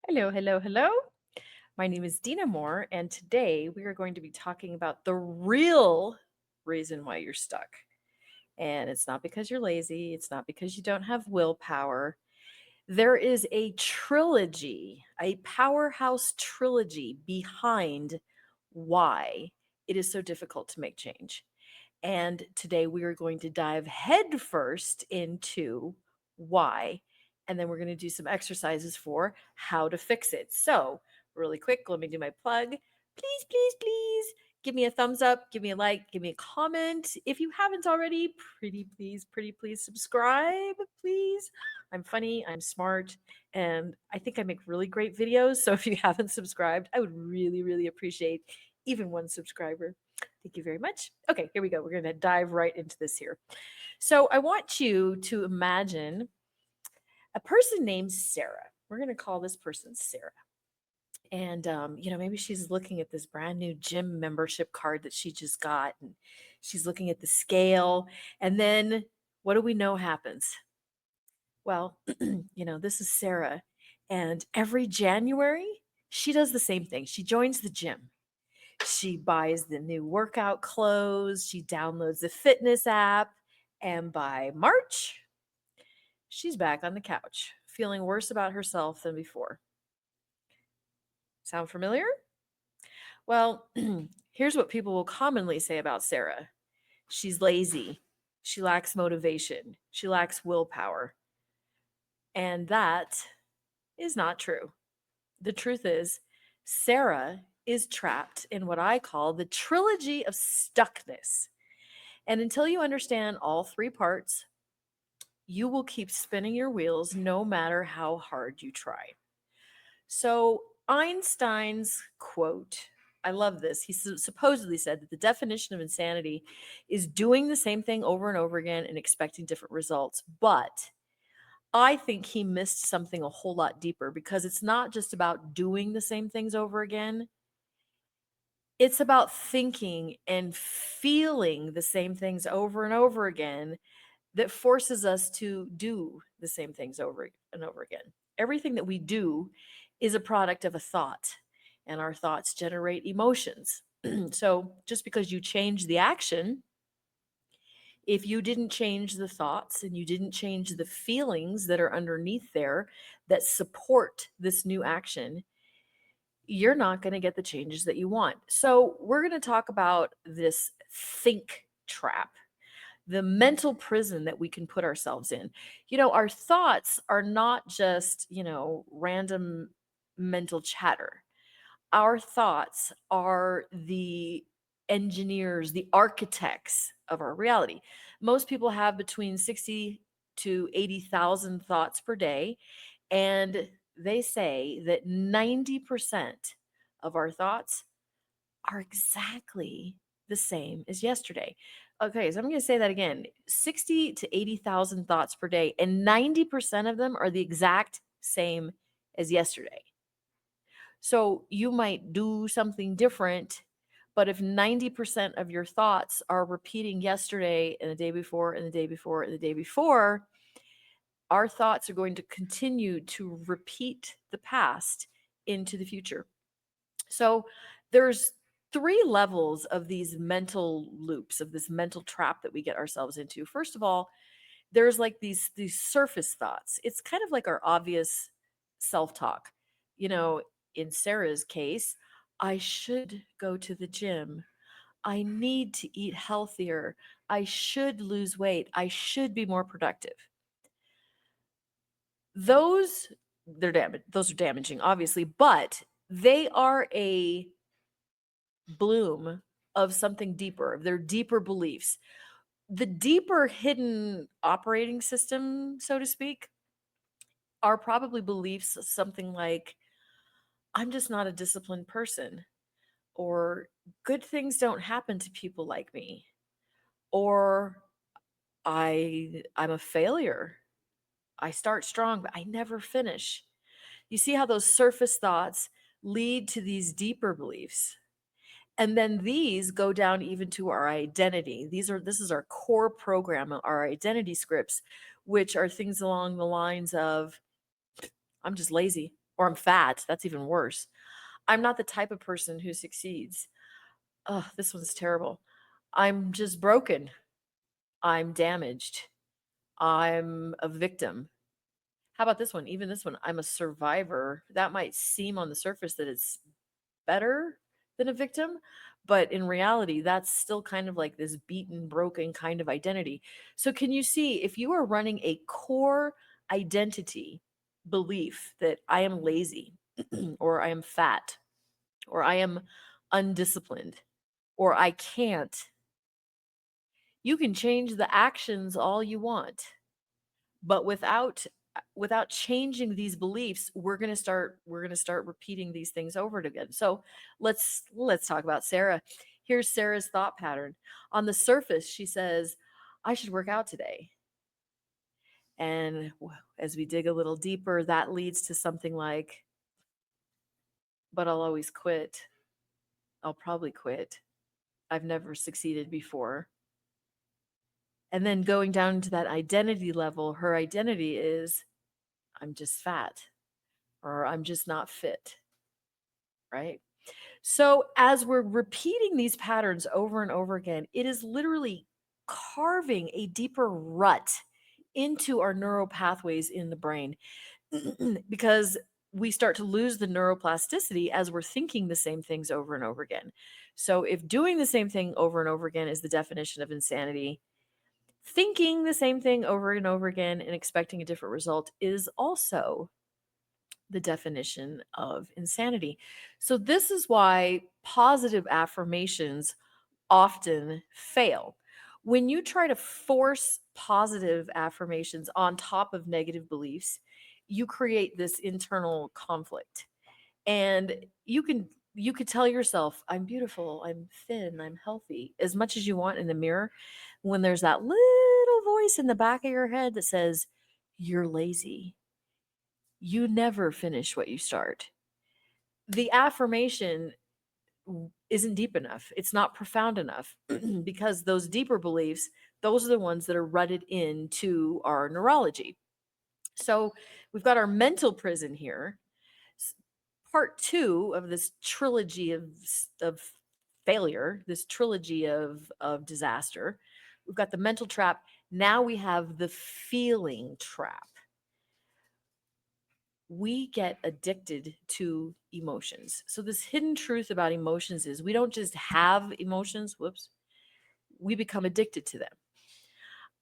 Hello, hello, hello. My name is Dina Moore, and today we are going to be talking about the real reason why you're stuck. And it's not because you're lazy, it's not because you don't have willpower. There is a trilogy, a powerhouse trilogy behind why it is so difficult to make change. And today we are going to dive headfirst into why, and then we're going to do some exercises for how to fix it. So, really quick, let me do my plug. Please, please, please give me a thumbs up, give me a like, give me a comment. If you haven't already, pretty please subscribe, please. I'm funny, I'm smart, and I think I make really great videos. So if you haven't subscribed, I would really, really appreciate even one subscriber. Thank you very much. Okay, here we go. We're going to dive right into this here. So I want you to imagine a person named Sarah. We're going to call this person Sarah. And, maybe she's looking at this brand new gym membership card that she just got, and she's looking at the scale. And then what do we know happens? Well, this is Sarah. And every January, she does the same thing. She joins the gym. She buys the new workout clothes, she downloads the fitness app, and by March, she's back on the couch, feeling worse about herself than before. Sound familiar? Well, here's what people will commonly say about Sarah: she's lazy, she lacks motivation, she lacks willpower. And that is not true. The truth is, Sarah is trapped in what I call the trilogy of stuckness. And until you understand all three parts, you will keep spinning your wheels no matter how hard you try. So, Einstein's quote, I love this. He supposedly said that the definition of insanity is doing the same thing over and over again and expecting different results. But I think he missed something a whole lot deeper, because it's not just about doing the same things over again. It's about thinking and feeling the same things over and over again that forces us to do the same things over and over again. Everything that we do is a product of a thought, and our thoughts generate emotions. So just because you change the action, if you didn't change the thoughts and you didn't change the feelings that are underneath there that support this new action, you're not going to get the changes that you want. So, we're going to talk about this think trap, the mental prison that we can put ourselves in. Our thoughts are not just, random mental chatter. Our thoughts are the engineers, the architects of our reality. Most people have between 60 to 80,000 thoughts per day, and they say that 90% of our thoughts are exactly the same as yesterday. Okay, so I'm going to say that again: 60 to 80,000 thoughts per day, and 90% of them are the exact same as yesterday. So you might do something different, but if 90% of your thoughts are repeating yesterday and the day before and the day before and the day before, our thoughts are going to continue to repeat the past into the future. So there's three levels of these mental loops, of this mental trap that we get ourselves into. First of all, there's like these surface thoughts. It's kind of like our obvious self-talk. You know, in Sarah's case, I should go to the gym. I need to eat healthier. I should lose weight. I should be more productive. Those those are damaging, obviously, but they are a bloom of something deeper, of their deeper beliefs. The deeper hidden operating system, so to speak, are probably beliefs something like, I'm just not a disciplined person, or good things don't happen to people like me, or I'm a failure. I start strong, but I never finish. You see how those surface thoughts lead to these deeper beliefs. And then these go down even to our identity. This is our core program, our identity scripts, which are things along the lines of, I'm just lazy, or I'm fat. That's even worse. I'm not the type of person who succeeds. Oh, this one's terrible. I'm just broken. I'm damaged. I'm a victim. How about this one? Even this one, I'm a survivor. That might seem on the surface that it's better than a victim, but in reality, that's still kind of like this beaten, broken kind of identity. So, can you see if you are running a core identity belief that I am lazy, or I am fat, or I am undisciplined, or I can't, you can change the actions all you want, but without changing these beliefs, we're going to start repeating these things over again. So let's talk about Sarah. Here's Sarah's thought pattern. On the surface, she says, I should work out today. And as we dig a little deeper, that leads to something like, but I'll always quit. I'll probably quit. I've never succeeded before. And then going down to that identity level, her identity is, I'm just fat, or I'm just not fit, right? So as we're repeating these patterns over and over again, it is literally carving a deeper rut into our neural pathways in the brain because we start to lose the neuroplasticity as we're thinking the same things over and over again. So if doing the same thing over and over again is the definition of insanity, thinking the same thing over and over again and expecting a different result is also the definition of insanity. So, this is why positive affirmations often fail. When you try to force positive affirmations on top of negative beliefs, you create this internal conflict. And you could tell yourself, I'm beautiful, I'm thin, I'm healthy, as much as you want in the mirror. When there's that little voice in the back of your head that says, you're lazy, you never finish what you start. The affirmation isn't deep enough. It's not profound enough because those deeper beliefs, those are the ones that are rutted into our neurology. So we've got our mental prison here. Part two of this trilogy of failure, this trilogy of disaster. We've got the mental trap. Now we have the feeling trap. We get addicted to emotions. So, this hidden truth about emotions is we don't just have emotions, whoops, we become addicted to them.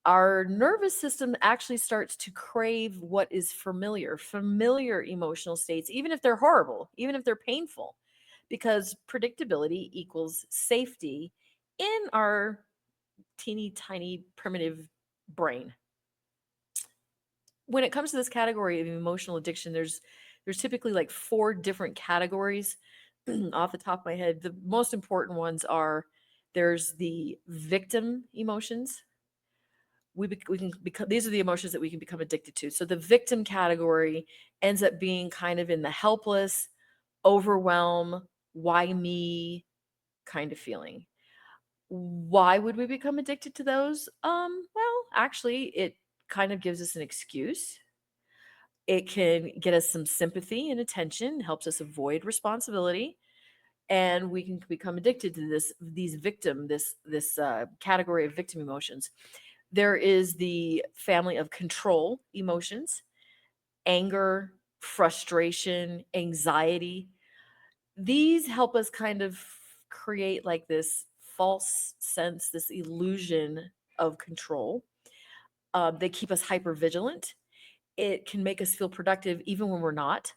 Our nervous system actually starts to crave what is familiar emotional states, even if they're horrible, even if they're painful, because predictability equals safety in our teeny tiny primitive brain. When it comes to this category of emotional addiction, there's typically like four different categories off the top of my head. The most important ones are, there's the victim emotions. We can become, these are the emotions that we can become addicted to. So the victim category ends up being kind of in the helpless, overwhelm, why me kind of feeling. Why would we become addicted to those? Well, actually, it kind of gives us an excuse. It can get us some sympathy and attention, helps us avoid responsibility, and we can become addicted to this category of victim emotions. There is the family of control emotions, anger, frustration, anxiety. These help us kind of create like this false sense, this illusion of control. They keep us hyper vigilant. It can make us feel productive even when we're not.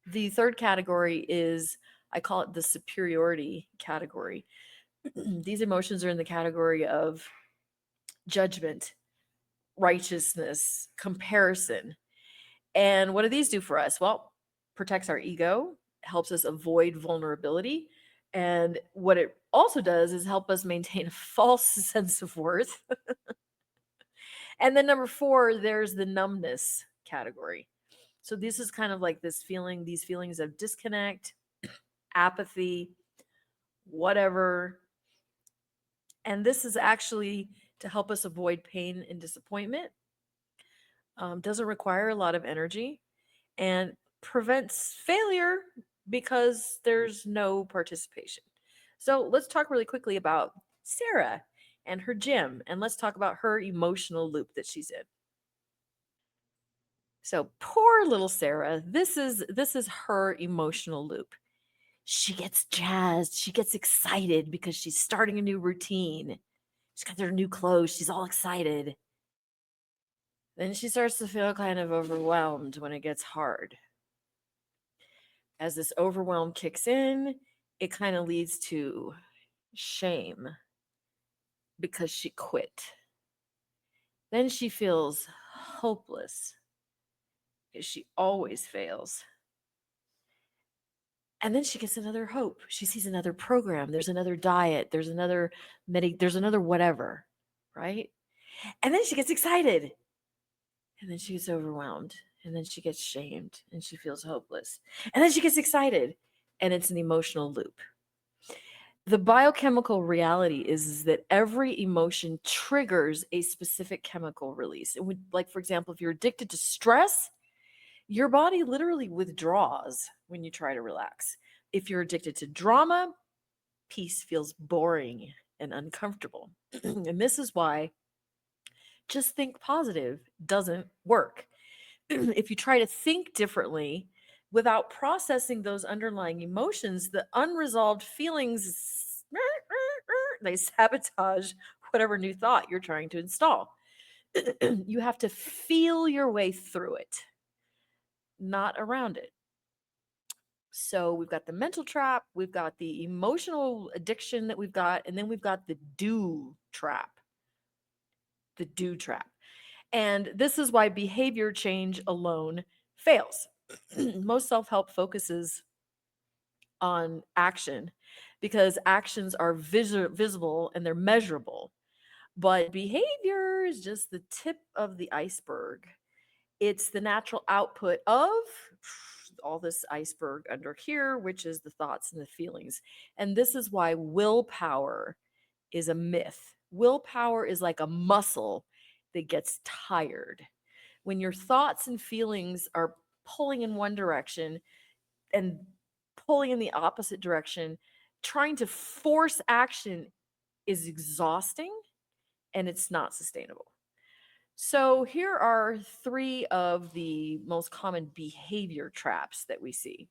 The third category is, I call it the superiority category. These emotions are in the category of judgment, righteousness, comparison. And what do these do for us? Well, protects our ego, helps us avoid vulnerability. And what it also does is help us maintain a false sense of worth. And then number four, there's the numbness category. So this is kind of like these feelings of disconnect, apathy, whatever. And this is actually to help us avoid pain and disappointment. Doesn't require a lot of energy. And prevents failure because there's no participation. So let's talk really quickly about Sarah and her gym, and let's talk about her emotional loop that she's in. So poor little Sarah, this is her emotional loop. She gets jazzed, she gets excited because she's starting a new routine. She's got her new clothes, she's all excited. Then she starts to feel kind of overwhelmed when it gets hard. As this overwhelm kicks in, it kind of leads to shame because she quit. Then she feels hopeless because she always fails. And then she gets another hope. She sees another program, there's another diet, there's another whatever, right? And then she gets excited. And then she gets overwhelmed. And then she gets shamed and she feels hopeless. And then she gets excited. And it's an emotional loop. The biochemical reality is that every emotion triggers a specific chemical release. It would, like, for example, if you're addicted to stress, your body literally withdraws when you try to relax. If you're addicted to drama, peace feels boring and uncomfortable. And this is why just think positive doesn't work. If you try to think differently without processing those underlying emotions, the unresolved feelings they sabotage whatever new thought you're trying to install. You have to feel your way through it, not around it. So we've got the mental trap, we've got the emotional addiction that we've got, and then we've got the do trap. The do trap. And this is why behavior change alone fails. Most self help focuses on action because actions are visible and they're measurable. But behavior is just the tip of the iceberg. It's the natural output of all this iceberg under here, which is the thoughts and the feelings. And this is why willpower is a myth. Willpower is like a muscle that gets tired. When your thoughts and feelings are pulling in one direction and pulling in the opposite direction, trying to force action is exhausting and it's not sustainable. So, here are three of the most common behavior traps that we see.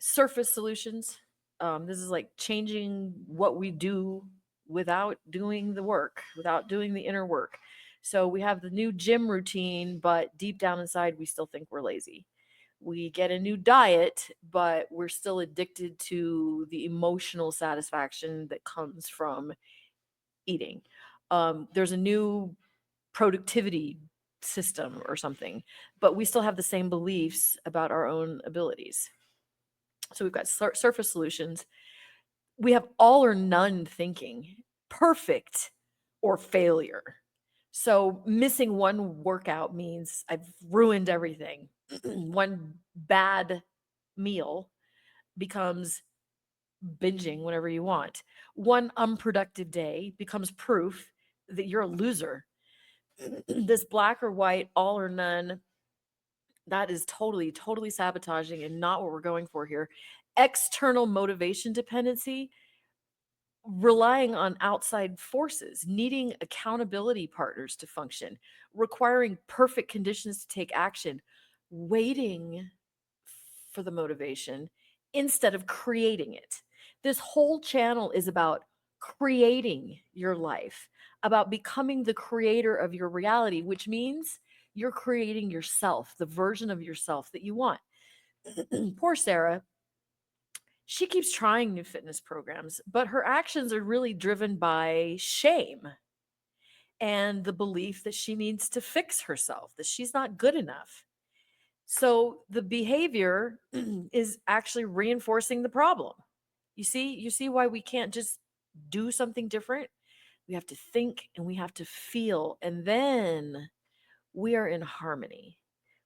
Surface solutions. This is like changing what we do without doing the work, without doing the inner work. So, we have the new gym routine, but deep down inside, we still think we're lazy. We get a new diet, but we're still addicted to the emotional satisfaction that comes from eating. There's a new productivity system or something, but we still have the same beliefs about our own abilities. So we've got surface solutions. We have all or none thinking, perfect or failure. So missing one workout means I've ruined everything. One bad meal becomes binging whenever you want. One unproductive day becomes proof that you're a loser. This black or white, all or none, that is totally sabotaging and not what we're going for here. External motivation dependency, relying on outside forces, needing accountability partners to function, requiring perfect conditions to take action, waiting for the motivation instead of creating it. This whole channel is about creating your life, about becoming the creator of your reality, which means you're creating yourself, the version of yourself that you want. Poor Sarah, she keeps trying new fitness programs, but her actions are really driven by shame and the belief that she needs to fix herself, that she's not good enough. So the behavior is actually reinforcing the problem. You see why we can't just do something different? We have to think and we have to feel, and then we are in harmony.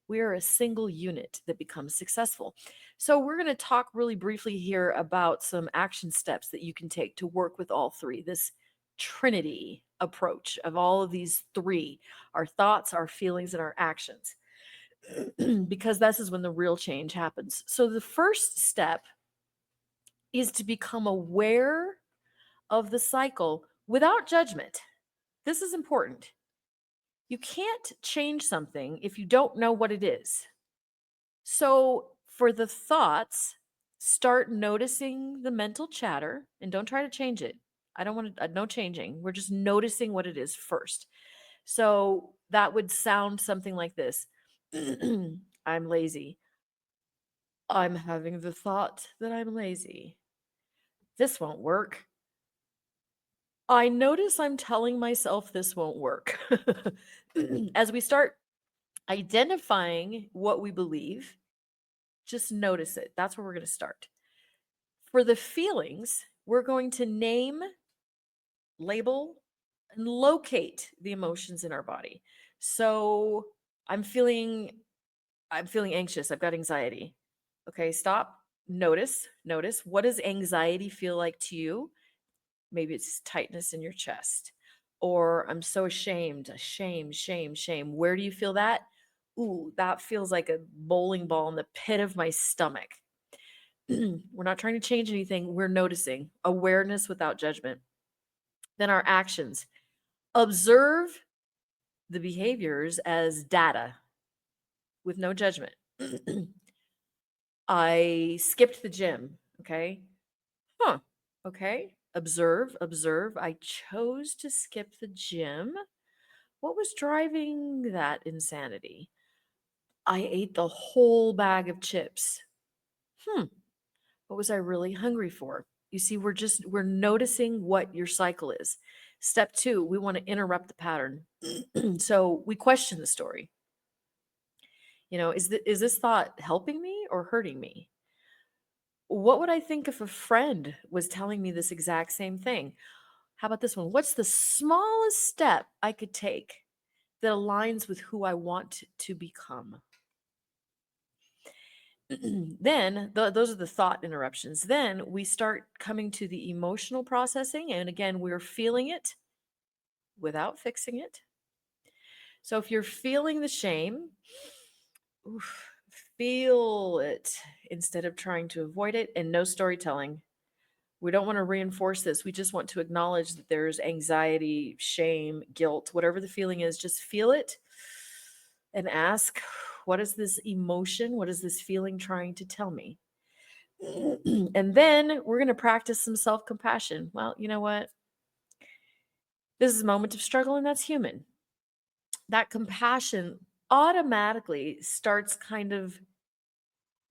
We are a single unit that becomes successful. So, we're going to talk really briefly here about some action steps that you can take to work with all three. This Trinity approach of all of these three, our thoughts, our feelings, and our actions. because this is when the real change happens. So the first step is to become aware of the cycle without judgment. This is important. You can't change something if you don't know what it is. So for the thoughts, start noticing the mental chatter and don't try to change it. I don't want to, no changing. We're just noticing what it is first. So that would sound something like this. I'm lazy. I'm having the thought that I'm lazy. This won't work. I notice I'm telling myself this won't work. As we start identifying what we believe, just notice it. That's where we're going to start. For the feelings, we're going to name, label, and locate the emotions in our body. So I'm feeling anxious. I've got anxiety. Okay, stop. Notice. What does anxiety feel like to you? Maybe it's tightness in your chest. Or I'm so ashamed. Shame. Where do you feel that? Ooh, that feels like a bowling ball in the pit of my stomach. We're not trying to change anything. We're noticing awareness without judgment. Then our actions. Observe the behaviors as data with no judgment. I skipped the gym. Okay. Huh. Okay. Observe. I chose to skip the gym. What was driving that insanity? I ate the whole bag of chips. Hmm. What was I really hungry for? You see, we're noticing what your cycle is. Step 2, we want to interrupt the pattern. So we question the story. Is this thought helping me or hurting me? What would I think if a friend was telling me this exact same thing? How about this one? What's the smallest step I could take that aligns with who I want to become? Then those are the thought interruptions. Then we start coming to the emotional processing. And again, we're feeling it without fixing it. So if you're feeling the shame, oof, feel it instead of trying to avoid it, and no storytelling. We don't want to reinforce this. We just want to acknowledge that there's anxiety, shame, guilt, whatever the feeling is, just feel it and ask, what is this emotion? What is this feeling trying to tell me? And then we're going to practice some self compassion. Well, you know what? This is a moment of struggle, and that's human. That compassion automatically starts kind of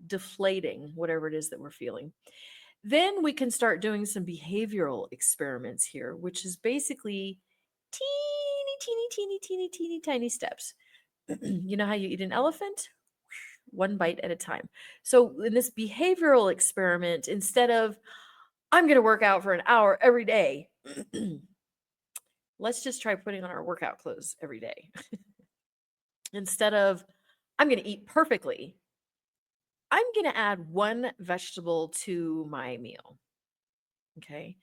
deflating whatever it is that we're feeling. Then we can start doing some behavioral experiments here, which is basically teeny tiny steps. You know how you eat an elephant? One bite at a time. So in this behavioral experiment, instead of I'm going to work out for an hour every day, let's just try putting on our workout clothes every day. Instead of I'm going to eat perfectly, I'm going to add one vegetable to my meal. Okay.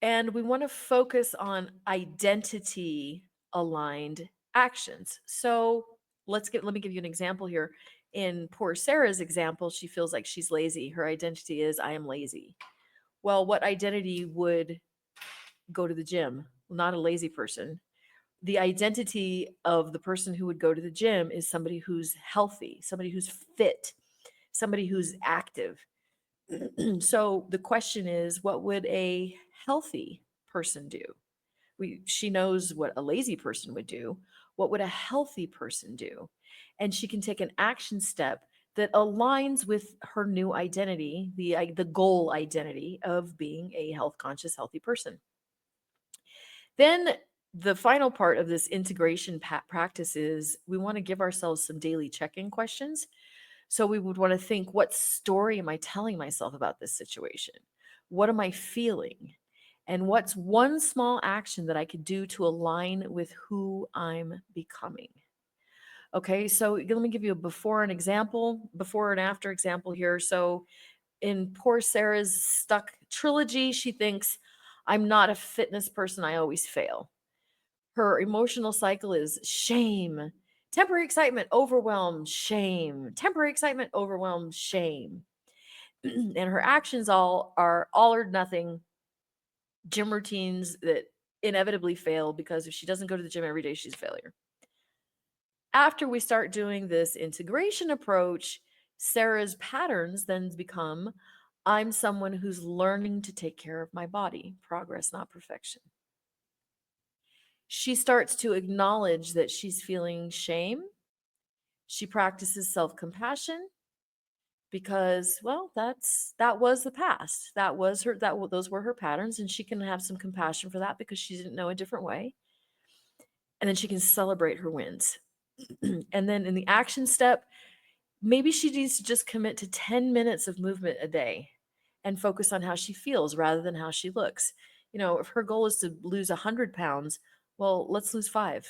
And we want to focus on identity aligned actions. So let me give you an example here. In poor Sarah's example, she feels like she's lazy. Her identity is I am lazy. Well, what identity would go to the gym? Not a lazy person. The identity of the person who would go to the gym is somebody who's healthy, somebody who's fit, somebody who's active. So the question is, what would a healthy person do? She knows what a lazy person would do. What would a healthy person do? And she can take an action step that aligns with her new identity, the goal identity of being a health conscious, healthy person. Then the final part of this integration practice is we want to give ourselves some daily check-in questions. So we would want to think, what story am I telling myself about this situation? What am I feeling? And what's one small action that I could do to align with who I'm becoming? Okay, so let me give you a before and after example here. So in poor Sarah's stuck trilogy, she thinks, I'm not a fitness person, I always fail. Her emotional cycle is shame, Temporary excitement, overwhelm, shame. Temporary excitement, overwhelm, shame. And her actions all or nothing gym routines that inevitably fail because if she doesn't go to the gym every day, she's a failure. After we start doing this integration approach, Sarah's patterns then become I'm someone who's learning to take care of my body, progress, not perfection. She starts to acknowledge that she's feeling shame. She practices self-compassion because, well, that was the past. That was her those were her patterns and she can have some compassion for that because she didn't know a different way. And then she can celebrate her wins. And then in the action step, maybe she needs to just commit to 10 minutes of movement a day and focus on how she feels rather than how she looks. If her goal is to lose 100 pounds, well, let's lose 5.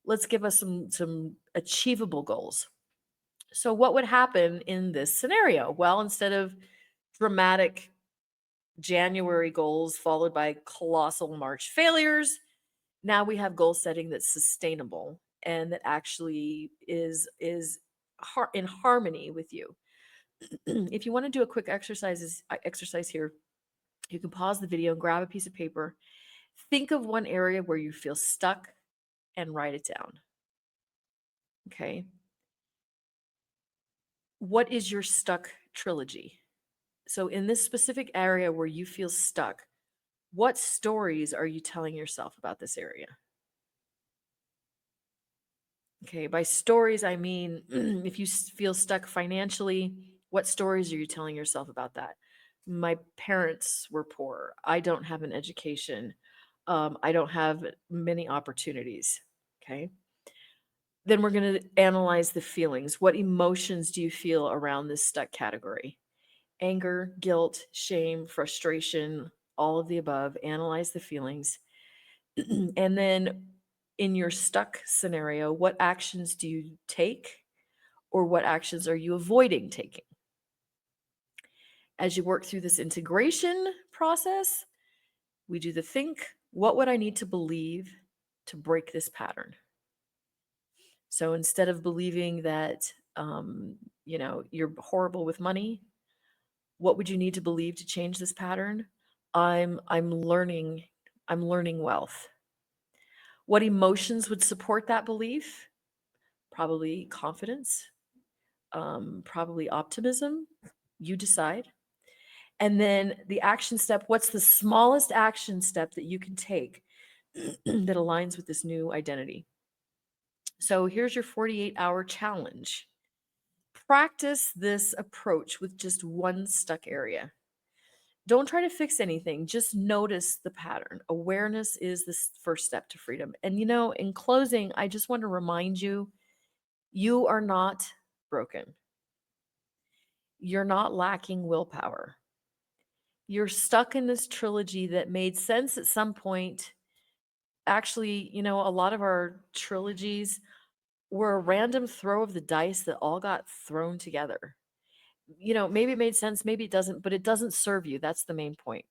Let's give us some achievable goals. So what would happen in this scenario? Well, instead of dramatic January goals followed by colossal March failures, now we have goal setting that's sustainable and that actually is in harmony with you. If you want to do a quick exercise here, you can pause the video and grab a piece of paper. Think of one area where you feel stuck and write it down. Okay. What is your stuck trilogy? So in this specific area where you feel stuck, what stories are you telling yourself about this area? Okay, by stories, I mean, if you feel stuck financially, what stories are you telling yourself about that? My parents were poor. I don't have an education. I don't have many opportunities. Okay. Then we're going to analyze the feelings. What emotions do you feel around this stuck category? Anger, guilt, shame, frustration, all of the above. Analyze the feelings. And then in your stuck scenario, what actions do you take or what actions are you avoiding taking? As you work through this integration process, we do the think, what would I need to believe to break this pattern? So instead of believing that you're horrible with money, what would you need to believe to change this pattern? I'm learning wealth. What emotions would support that belief? Probably confidence, probably optimism. You decide. And then the action step, what's the smallest action step that you can take that aligns with this new identity? So here's your 48-hour challenge. Practice this approach with just one stuck area. Don't try to fix anything, just notice the pattern. Awareness is the first step to freedom. And in closing, I just want to remind you, you are not broken. You're not lacking willpower. You're stuck in this trilogy that made sense at some point. Actually, a lot of our trilogies were a random throw of the dice that all got thrown together. Maybe it made sense, maybe it doesn't, but it doesn't serve you. That's the main point.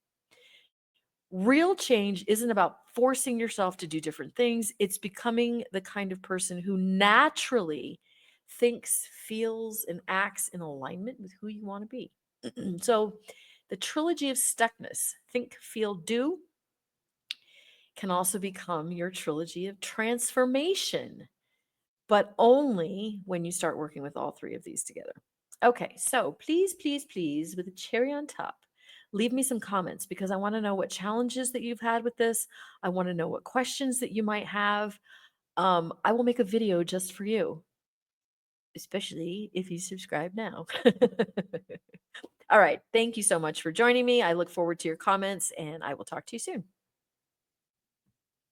Real change isn't about forcing yourself to do different things. It's becoming the kind of person who naturally thinks, feels, and acts in alignment with who you want to be. So, the trilogy of stuckness, think, feel, do, can also become your trilogy of transformation, but only when you start working with all 3 of these together. Okay, so please, please, please, with a cherry on top, leave me some comments because I want to know what challenges that you've had with this. I want to know what questions that you might have. I will make a video just for you, especially if you subscribe now. All right. Thank you so much for joining me. I look forward to your comments and I will talk to you soon.